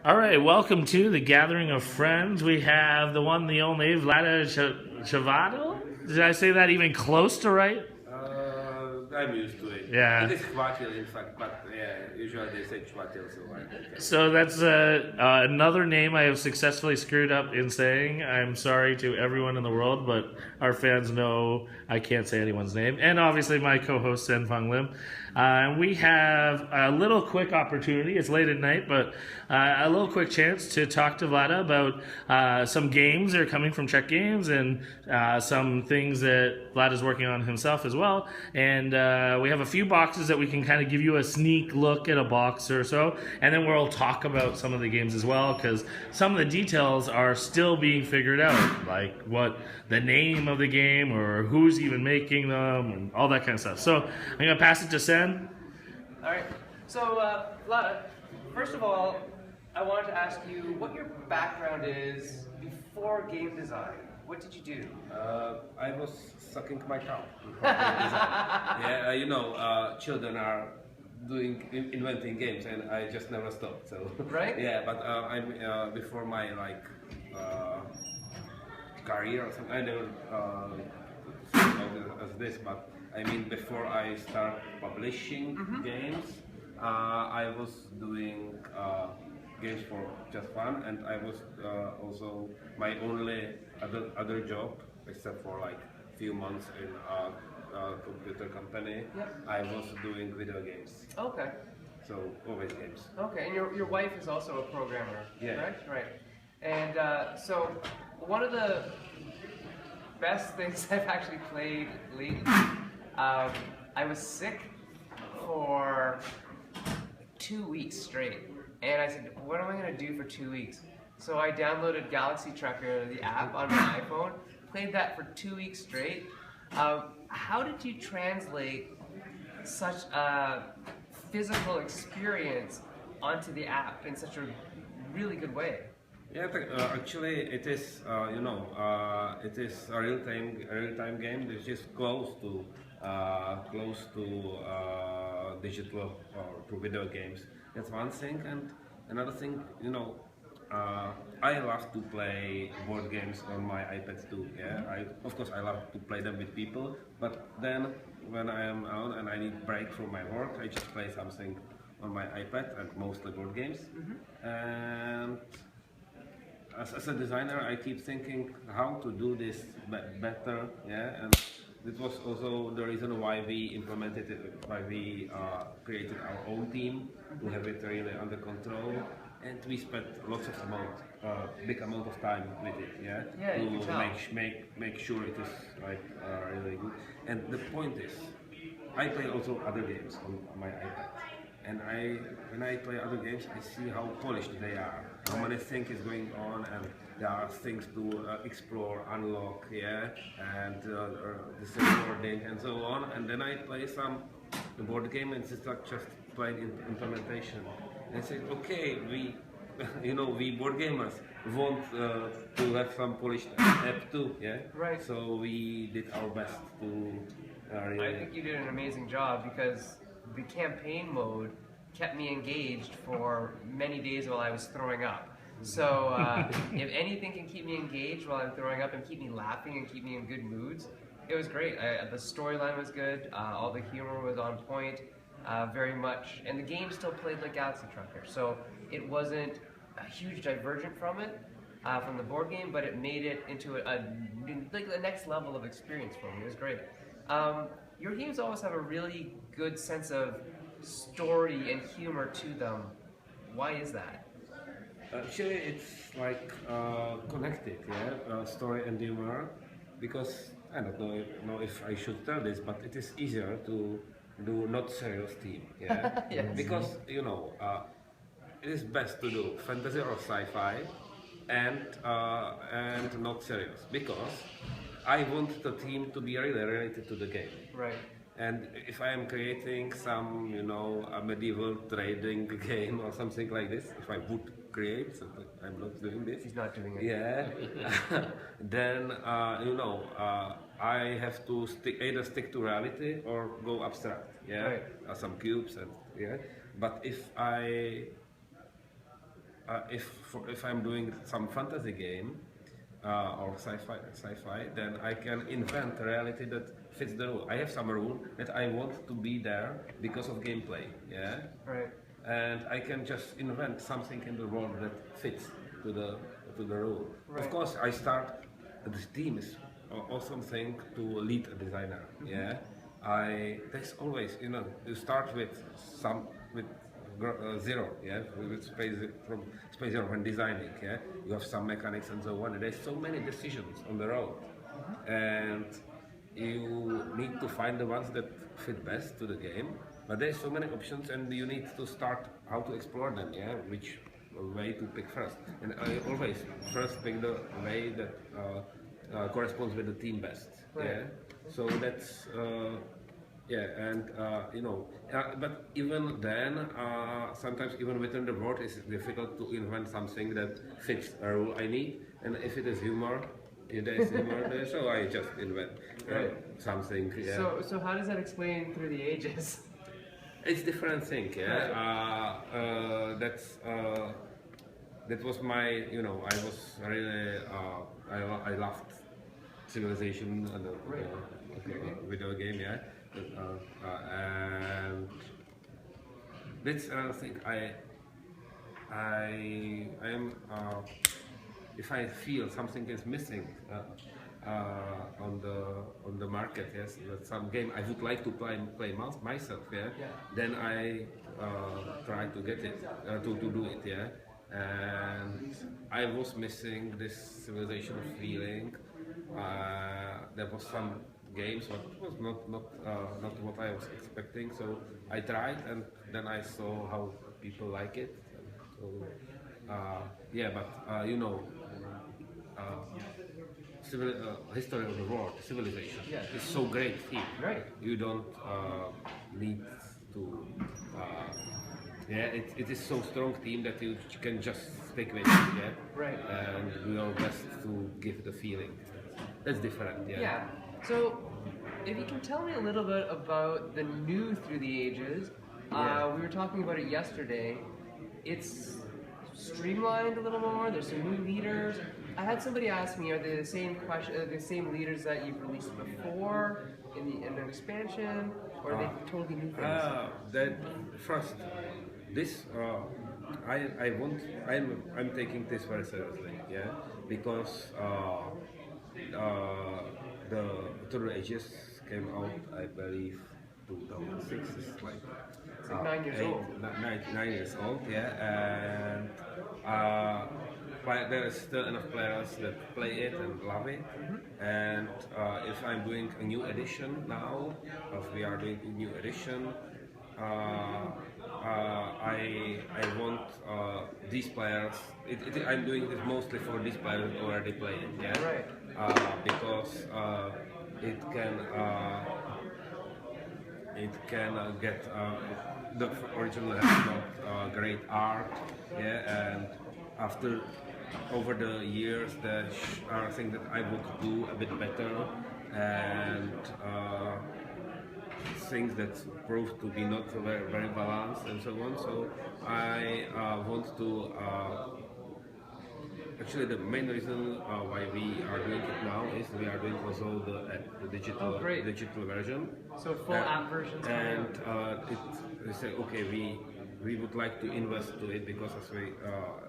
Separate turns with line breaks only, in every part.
All right, welcome to the gathering of friends. We have the one, the only Vlaada Chvatil. Did I say that even close to right?
I'm used to it.
Yeah.
It is Chvatil, in fact, but yeah, usually they say Chvatil, so I'm okay.
So that's another name I have successfully screwed up in saying. I'm sorry to everyone in the world, but our fans know I can't say anyone's name. And obviously my co-host, Sen Feng Lim. We have a little quick opportunity. It's late at night, but a little quick chance to talk to Vlaada about some games that are coming from Czech Games and some things that Vlaada's working on himself as well. And we have a few boxes that we can kind of give you a sneak look at a box or so. And then we'll talk about some of the games as well, because some of the details are still being figured out, like what the name of the game or who's even making them and all that kind of stuff. So I'm going to pass it to Sen.
All right. So, Vlaada, first of all, I wanted to ask you what your background is before game design. What did you do?
I was sucking my thumb. Yeah, children are inventing games, and I just never stopped. So
right?
Yeah, but I'm before my career or something. I never think about it as this, but I mean before I start publishing games, I was doing games for just fun, and I was also my only other job, except for like few months in a computer company.
Yep.
I was doing video games.
Okay.
So always games.
Okay, and your wife is also a programmer,
Yeah.
correct? Right. And so one of the best things I've actually played lately, I was sick for 2 weeks straight. And I said, what am I going to do for 2 weeks? So I downloaded Galaxy Trucker, the app, on my iPhone, played that for 2 weeks straight. How did you translate such a physical experience onto the app in such a really good way?
Yeah, actually, it is it is a real time game. It's just close to digital or to video games. That's one thing, and another thing, I love to play board games on my iPad too. Yeah, of course I love to play them with people, but then when I am out and I need break from my work, I just play something on my iPad, and mostly board games. And as a designer, I keep thinking how to do this better, yeah, and this was also the reason why we created our own team to have it really under control, and we spent lots of big amount of time with it, yeah,
you can tell.
make sure it is really good. And the point is, I play also other games on my iPad. And when I play other games, I see how polished they are, how many things is going on, and there are things to explore, unlock, yeah, and the boarding and so on. And then I play some board game, and it's like just plain implementation. And I say, okay, we, we board gamers want to have some polished app too, yeah.
Right.
So we did our best to. Really.
I think you did an amazing job, because the campaign mode kept me engaged for many days while I was throwing up. So if anything can keep me engaged while I'm throwing up and keep me laughing and keep me in good moods, it was great. The storyline was good, all the humor was on point, very much, and the game still played like Galaxy Trucker. So it wasn't a huge divergent from it, from the board game, but it made it into like the next level of experience for me. It was great. Your games always have a really good sense of story and humor to them. Why is that?
Actually, it's like connected, yeah, story and humor, because I don't know if I should tell this, but it is easier to do not serious theme, yeah,
Yes.
because it is best to do fantasy or sci-fi, and not serious, because I want the theme to be really related to the game.
Right.
And if I am creating some, a medieval trading game or something like this, if I would create, so I'm not doing this.
He's not doing it.
Yeah. Then, I have to either stick to reality or go abstract. Yeah.
Right.
Some cubes and yeah. But if I if I'm doing some fantasy game or sci-fi, then I can invent a reality that fits the rule. I have some rule that I want to be there because of gameplay. Yeah.
Right.
And I can just invent something in the world that fits to the rule.
Right.
Of course, I start. The team is awesome thing to lead a designer. Yeah, there's always you start with zero. Yeah, with space zero when designing. Yeah, you have some mechanics and so on. And there's so many decisions on the road, and you need to find the ones that fit best to the game. But there's so many options, and you need to start how to explore them. Yeah, which way to pick first. And I always first pick the way that corresponds with the team best.
Right.
Yeah. So that's yeah, and but even then, sometimes even within the board, it's difficult to invent something that fits a rule I need. And if it is humor, if there is humor there, so I just invent
Right.
something. Yeah.
So how does that explain through the ages?
It's different thing, yeah. That was my, I was really, I loved Civilization and the video game, yeah. And that's another thing. I am, if I feel something is missing on the market, yes, that some game I would like to play myself, yeah, then I try to get it, to do it, yeah. And I was missing this civilization feeling. There was some games, but it was not what I was expecting. So I tried, and then I saw how people like it. So yeah, but history of the world, civilization, is so great theme.
Right.
You don't need to. It is so strong theme that you can just stick with it. Yeah.
Right.
And do your best to give the feeling. That's different. Yeah.
Yeah. So, if you can tell me a little bit about the new Through the Ages, we were talking about it yesterday. It's streamlined a little more. There's some new leaders. I had somebody ask me, are they the same the same leaders that you've released before in the expansion, or are they totally new things?
That first, this I'm taking this very seriously. Yeah, because the Through the Ages came out, I believe, 2006. It's like
9 years old.
9 years old, yeah, and there is still enough players that play it and love it. And if I'm doing a new edition now, if we are doing a new edition, I want these players. I'm doing this mostly for these players who already play it, yeah.
Right.
Because it can get the original has not great art, yeah, and over the years there are things that I would do a bit better, and things that proved to be not very, very balanced and so on. So I want to actually, the main reason why we are doing it now is we are doing also the digital digital version.
So full app versions.
And we say, okay, we would like to invest to it because as we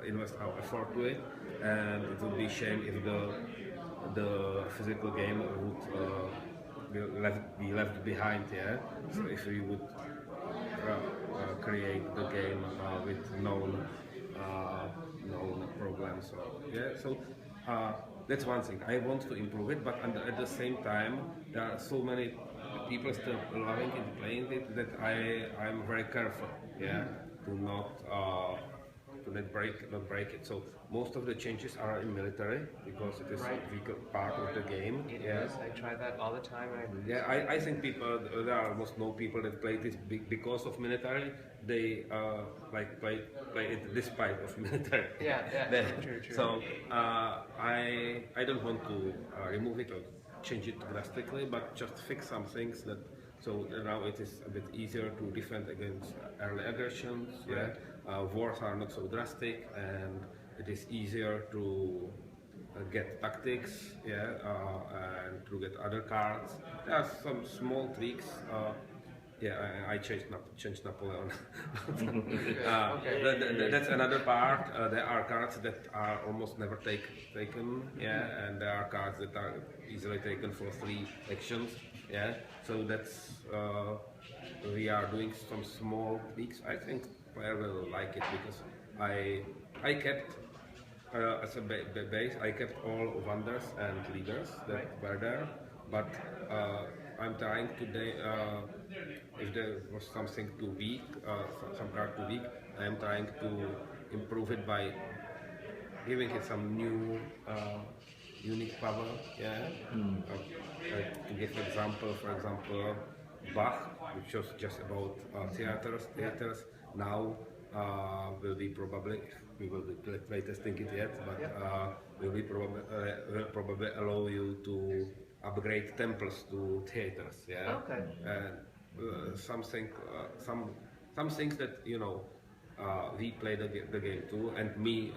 invest our effort to it, and it would be a shame if the physical game would be left behind. Yeah. So if we would create the game with known problems. So that's one thing. I want to improve it, but at the same time, there are so many people still loving it, playing it, that I'm very careful. Yeah, to not break it. So most of the changes are in military because it is a big part of the game.
It is. I try that all the time.
I think there are almost no people that play this because of military. They play it despite of military.
Yeah. True.
So I don't want to remove it or change it drastically, but just fix some things that. So now it is a bit easier to defend against early aggressions. Yeah, wars are not so drastic, and it is easier to get tactics, yeah, and to get other cards. There are some small tweaks. Yeah, I changed Napoleon. That's another part. There are cards that are almost never taken, yeah, and there are cards that are easily taken for 3 actions, yeah. So that's we are doing some small tweaks. I think player will like it because I kept as a base, I kept all wonders and leaders that were there, but I'm trying today. If there was something too weak, some card too weak, I am trying to improve it by giving it some new unique power. Yeah. To give example, for example, Bach, which was just about theaters. Now will be probably we will be playtesting it yet, but will probably allow you to upgrade temples to theaters. Yeah.
Okay.
And some things that we play the game too, and me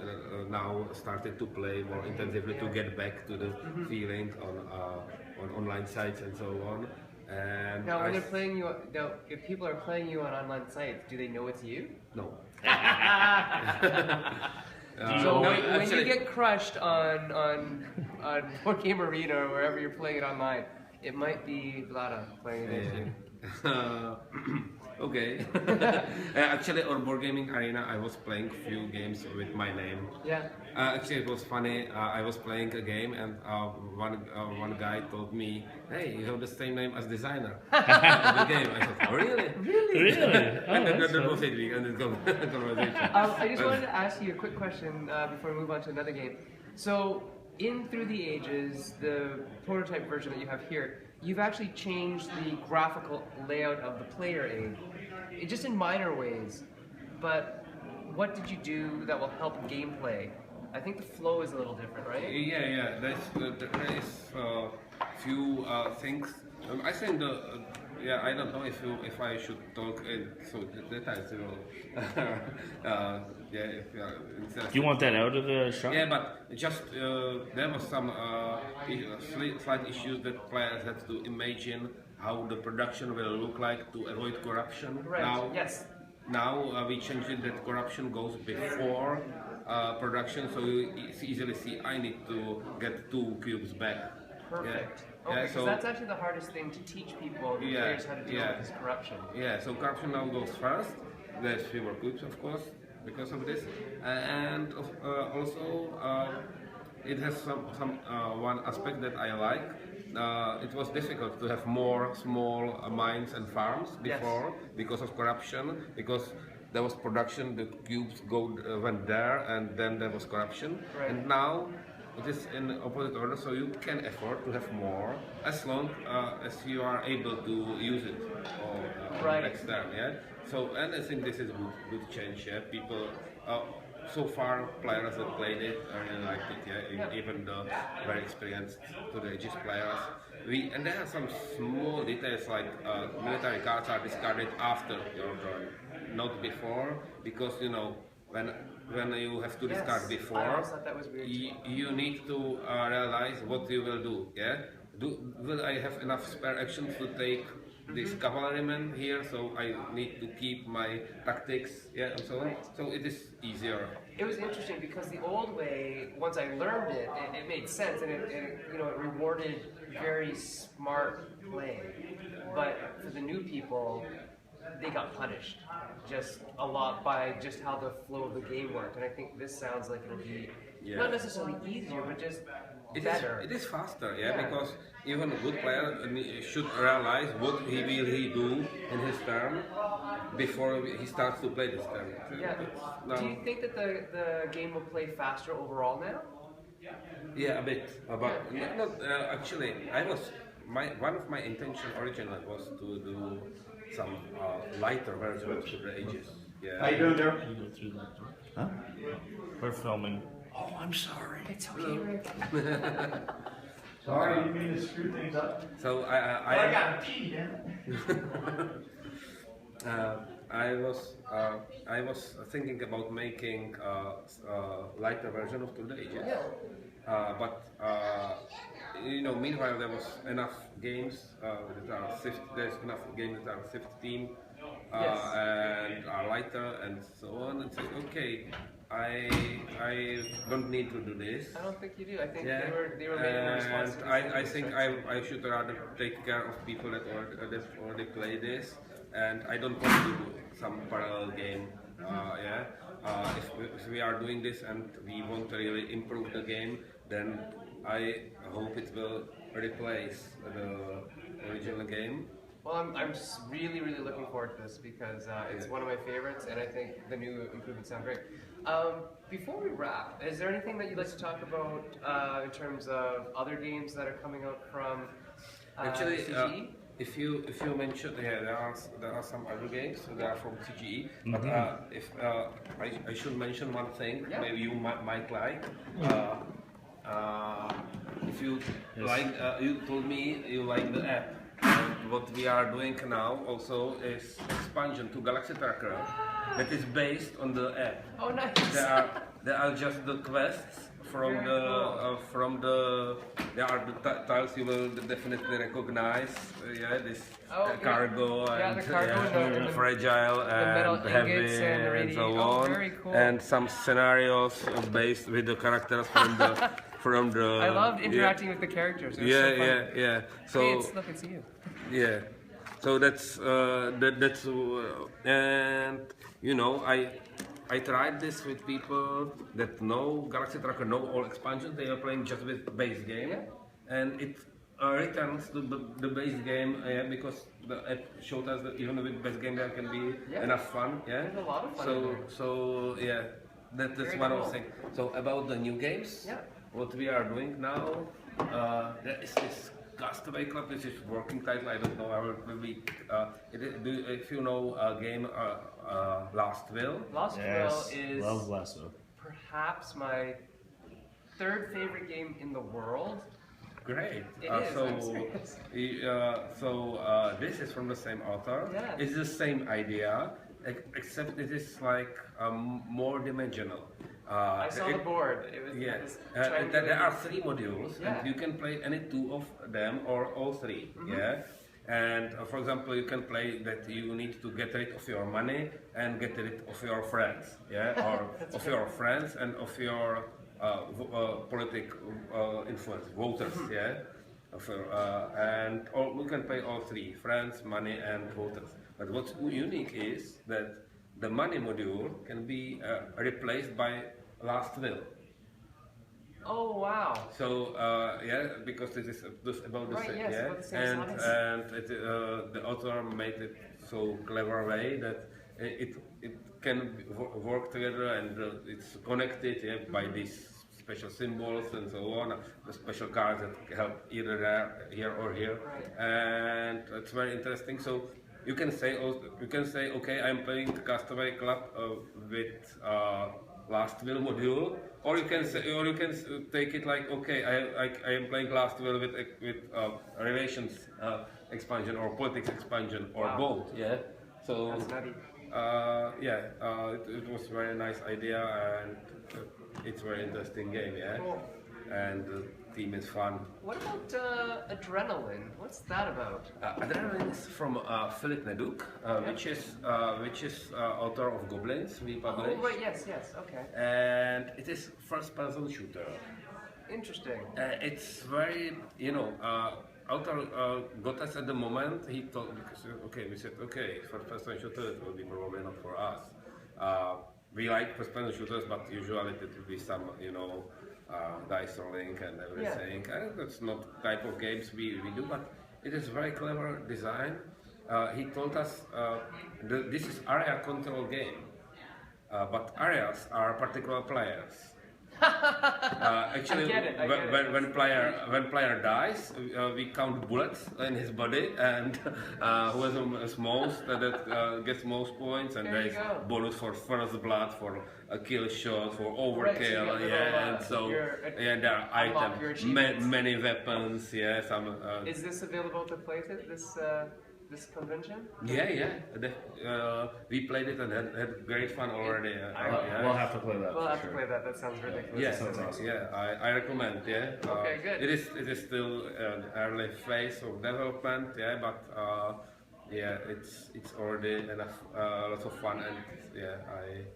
now started to play more intensively to get back to the feeling on online sites and so on. And
Now, when they're playing you, now if people are playing you on online sites, do they know it's you?
no.
So
No,
when
actually-
you get crushed on Board Game Arena or wherever you're playing it online, it might be Vlaada playing against you.
Okay. Actually, on Board Gaming Arena, I was playing few games with my name.
Yeah.
Actually, it was funny. I was playing a game, and one guy told me, "Hey, you have the same name as designer." of the game. I thought, "Oh, really?
Really? Oh,
And then
that's
that
fun.
was it. We ended the conversation.
I just wanted to ask you a quick question before we move on to another game. So, in Through the Ages, the prototype version that you have here, you've actually changed the graphical layout of the player aid, just in minor ways. But what did you do that will help gameplay? I think the flow is a little different, right?
Yeah. There is few things. I think I don't know if I should talk in so details. If you are interested.
Do you want that out of the shop?
Yeah, but just there was some slight issues that players had to imagine how the production will look like to avoid corruption.
Right.
Now,
Yes.
Now we changed it that corruption goes before production, so you easily see I need to get 2 cubes back.
Perfect.
Yeah.
Okay,
Yeah,
because that's actually the hardest thing to teach people, the
Yeah,
players, how to deal
yeah.
with this corruption.
Yeah, so corruption now goes first. There's fewer cubes, of course, because of this, and also it has some one aspect that I like. It was difficult to have more small mines and farms before because of corruption, because there was production, the cubes went there, and then there was corruption,
Right.
and now it is in the opposite order, so you can afford to have more as long as you are able to use it
Right.
next time. Yeah. So, and I think this is good change. Yeah. People, so far, players that played it really liked it. Yeah. Even the very experienced to the ages players. And there are some small details like military cards are discarded after your turn, not before, because when you have to discard
Yes,
before,
I always thought that was weird.
you need to realize what you will do. Yeah, will I have enough spare actions to take this cavalryman here? So I need to keep my tactics. Yeah, and so on. So it is easier.
It was interesting because the old way, once I learned it, it made sense and it rewarded very smart play. But for the new people, they got punished just a lot by just how the flow of the game worked. And I think this sounds like it'll be not necessarily easier, but just better.
It is faster, because even a good player should realize what he will do in his turn before he starts to play this turn.
Yeah. Do you think that the game will play faster overall now?
Yeah, a bit. But not actually. One of my intention originally was to do some lighter versions to the ages. Yeah.
How you doing there?
You go through that door. Huh? We're filming. Oh, I'm sorry.
It's okay, Rick.
Sorry, you mean to screw things up?
So
I got to pee, damn it.
I was I was thinking about making a lighter version of Tour de Ages.
Yeah.
But meanwhile there was enough games that are there's enough games that are 15
Yes.
and are lighter and so on. And say, okay, I don't need to do this.
I don't think you do. I think
Yeah,
they were made in response to
and
this
I think
research.
I should rather take care of people that already play this, and I don't want to do some parallel game. Yeah, if we are doing this and we want to really improve the game, then I hope it will replace the original game.
Well, I'm just really, really looking forward to this because it's one of my favorites, and I think the new improvements sound great. Before we wrap, is there anything that you'd like to talk about in terms of other games that are coming out from
Actually,
CGE?
if you mention, yeah, there are some other games that are from CGE, but if I should mention one thing,
Yeah.
maybe you might like. If you like, you told me you like the app. And what we are doing now also is expansion to Galaxy Tracker that is based on the app.
Oh, nice.
There are just the quests from
Very
the
cool.
there are the tiles you will definitely recognize. Yeah, this
Oh,
cargo
yeah,
and
the cargo and the
fragile
metal
and heavy
ingots and the
and so
radiation. Oh,
on.
very cool.
And some scenarios based with the characters from the from the.
I loved interacting with the characters. It was
Yeah,
so fun.
yeah. So.
Hey, look, it's you.
Yeah, so that's and I tried this with people that know Galaxy Tracker, know all expansions. They are playing just with base game, and it returns to the base game because the app showed us that even with base game there can be enough fun. Yeah,
There's a lot of fun in there.
so yeah, that's
Very
one of
cool.
the things. So about the new games, what we are doing now, there is this Castaway Club, which is working title. I don't know. I will be. If you know a game, Last Will.
Lost
Yes,
Will is
love Lasso.
perhaps my third favorite game in the world.
Great.
It is, I'm serious.
This is from the same author.
Yeah.
It's the same idea, except it is like more dimensional.
I saw the board. It was
Yeah,
it was trying to-
there are 3 modules,
Yeah.
and you can play any 2 of them or all 3. Yeah, and for example, you can play that you need to get rid of your money and get rid of your friends. Yeah, or of your friends and of your politic influence, voters. Yeah, or we can play all 3: friends, money, and voters. But what's unique is that the money module can be replaced by Last Will.
Oh wow!
So because this is just about the
Right,
same,
yes,
yeah,
about the same size.
and the author made it so clever way that it can work together and it's connected by these special symbols and so on, the special cards that help either there, here or here, and it's very interesting. So you can say okay, I'm playing the Castaway Club with Last Will module, or you can take it like okay, I am playing Last Will with relations expansion or politics expansion or both. Yeah. So
That's nutty.
it was very nice idea and it's very interesting game. Yeah.
Cool.
And the theme is fun.
What about Adrenaline? What's that about?
Adrenaline is from Philip Neduc, which is author of Goblins. We published.
Oh right, yes, okay.
And it is first-person shooter.
Interesting.
It's very, author got us at the moment. He told because we said first-person shooter it will be probably not for us. We like first-person shooters, but usually it will be some, dice rolling and everything. And that's not the type of games we do, but it is very clever design. He told us this is area control game, but areas are particular players. Actually,
I get it.
when player dies, we count bullets in his body, and who has most that gets most points, and there is bonus for first blood, for a kill shot, for overkill, and so there are items, many weapons, some.
Is this available to play? This this convention?
Yeah. We played it and had great fun already.
We'll have to play that.
We'll
for
have to
sure.
play that. That sounds ridiculous.
Yeah,
Sounds awesome.
I recommend. Yeah.
Okay, good.
It is still an early phase of development. Yeah, but it's already enough, lots of fun, and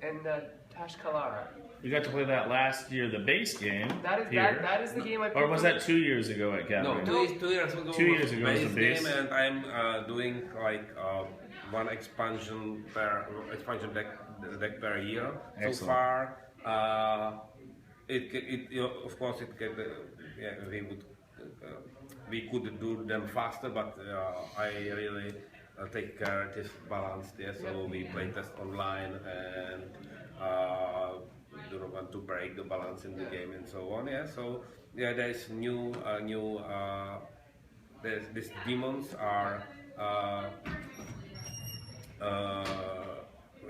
And Tash Kalara.
You got to play that last year, the base game.
That is the game I played.
Or was that 2 years ago at Gathering?
No, 2 years ago.
2 years ago was
base
the base.
game, and I'm doing like one expansion deck per year.
Excellent.
So far, of course it can, we could do them faster, but I really take care it is balanced. Yeah, so we play test online and do not want to break the balance in the game and so on. Yeah, so there's there's these demons are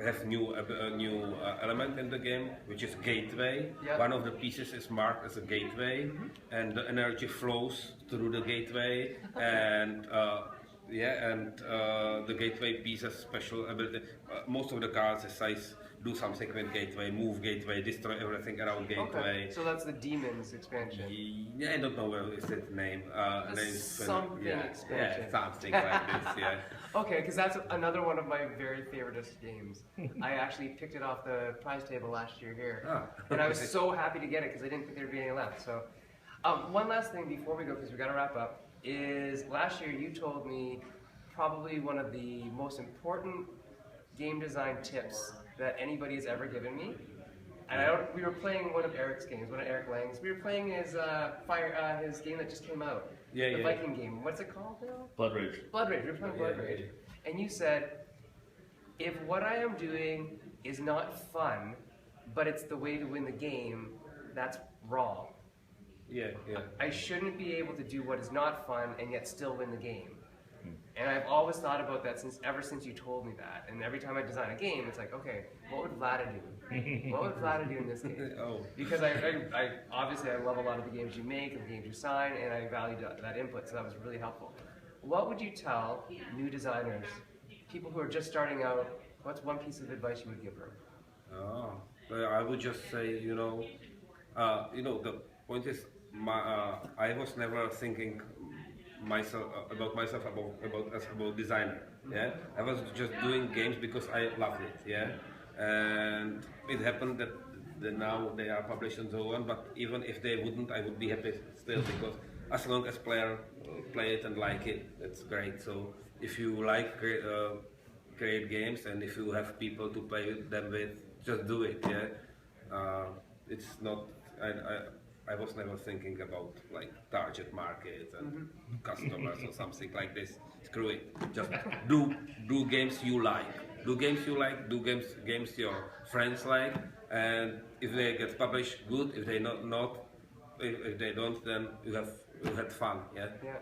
have new element in the game, which is gateway.
Yep.
One of the pieces is marked as a gateway, and the energy flows through the gateway, and the gateway piece has special ability. Most of the cards size do something with gateway, move gateway, destroy everything around gateway.
Okay, so that's the Demons expansion.
Yeah, I don't know where is its name.
Something expansion.
Yeah, something like this. Yeah.
Okay, because that's another one of my very favoriteest games. I actually picked it off the prize table last year here, and I was so happy to get it because I didn't think there'd be any left. So, one last thing before we go, because we got to wrap up, is last year you told me probably one of the most important game design tips that anybody has ever given me. And we were playing one of Eric's games, one of Eric Lang's. We were playing his his game that just came out. The Viking game. What's it called now?
Blood Rage.
Blood Rage. We were playing Blood Rage. And you said, if what I am doing is not fun, but it's the way to win the game, that's wrong.
Yeah.
I shouldn't be able to do what is not fun and yet still win the game. And I've always thought about that ever since you told me that. And every time I design a game, it's like, okay, what would Vlaada do? What would Vlaada do in this game? Because I obviously I love a lot of the games you make and the games you sign, and I value that input, so that was really helpful. What would you tell new designers, people who are just starting out? What's one piece of advice you would give them?
I would just say, the point is, I was never thinking about designer. Yeah, I was just doing games because I loved it. Yeah, and it happened that now they are published and so on. But even if they wouldn't, I would be happy still, because as long as players play it and like it, that's great. So if you like create games, and if you have people to play with them with, just do it. Yeah, it's not. I was never thinking about like target market and customers or something like this. Screw it. Just do games you like. Do games you like. Do games your friends like. And if they get published, good. If they if they don't, then you had fun. Yeah.
Yeah.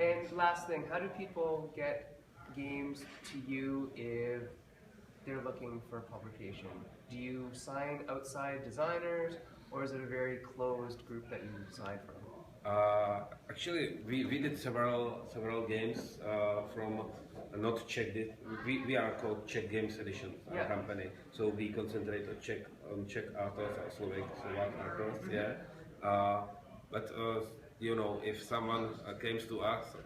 And last thing, how do people get games to you if they're looking for publication? Do you sign outside designers, or is it a very closed group that you sign from?
Actually, we did several games from not Czech. We are called Czech Games Edition, our company. So we concentrate on Czech authors or Slovak authors. Yeah. But if someone comes to us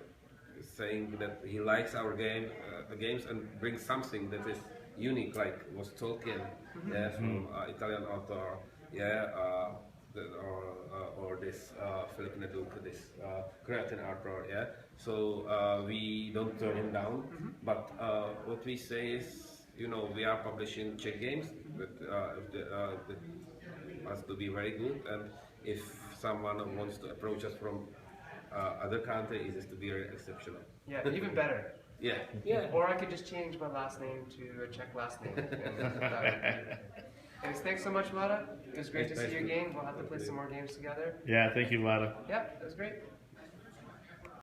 saying that he likes our games and brings something that is unique, like was Tolkien, from Italian author. Or this Philip Neduk, this Croatian author, So we don't turn him down, but what we say is, we are publishing Czech games, but that has to be very good, and if someone wants to approach us from other countries, it has to be very exceptional.
Yeah, even better.
Yeah.
Or I could just change my last name to a Czech last name. Anyways, thanks so much, Vlaada. It was great to see you again. We'll have to play some more games together.
Yeah, thank you, Vlaada.
Yeah, it was great.